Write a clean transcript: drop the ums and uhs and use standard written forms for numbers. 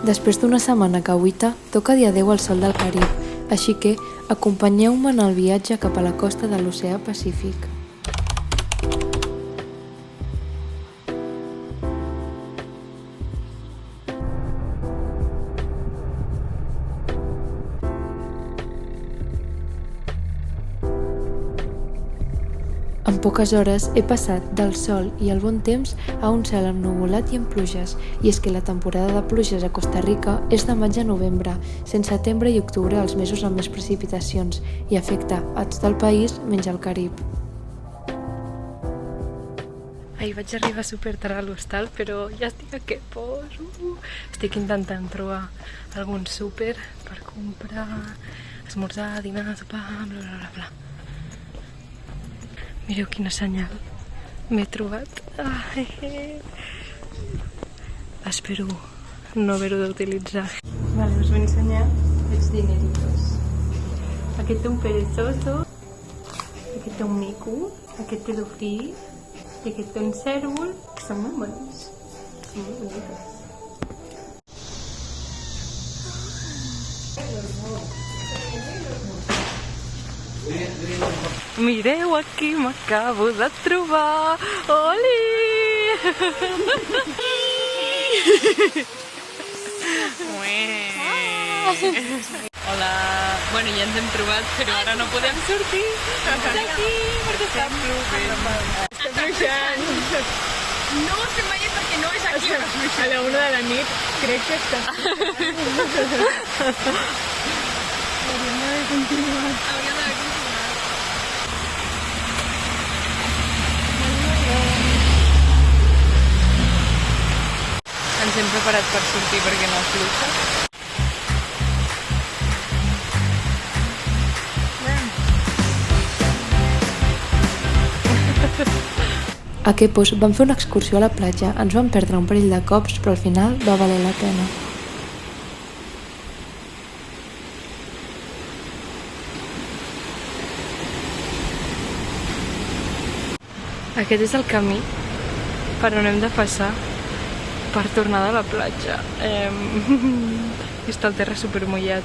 Després d'una setmana cauita, toca dir adeu al sol del Carib, així que acompanyeu-me en el viatge cap a la costa de l'Oceà Pacífic. En poques hores he passat del sol i el bon temps a un cel ennuvolat i amb pluges, i és que la temporada de pluges a Costa Rica és de maig a novembre, sent setembre i octubre els mesos amb més precipitacions, i afecta a tot el país menys al Carib. Ahir vaig arribar super tard a l'hostal, però ja estic a què poso. Estic intentant trobar algun súper per comprar, esmorzar, dinar, sopar, bla bla bla bla. Mireu quina senyal m'he trobat. Espero no haver-ho d'utilitzar. Vale, us vull ensenyar els dineritos. Aquest té un perezoso, aquest té un mico, aquest té d'ofrí, i aquest té un cèrvol, que són molt bons. Són molt bonitos. Mireu, aquí m'acabo de trobar! Oli! Hola! Bueno, ja ens hem trobat, però ara no podem sortir d'aquí perquè està plovent. Està fluixant! No se'n vagi perquè no és aquí. A la 1 de la nit crec que està. Hauríem d'haver continuat. Ens hem preparat per sortir perquè no afluixa. A Quepos vam fer una excursió a la platja, ens vam perdre un parell de cops, però al final va valer la pena. Aquest és el camí per on hem de passar per tornar de la platja. Està el terra supermullat.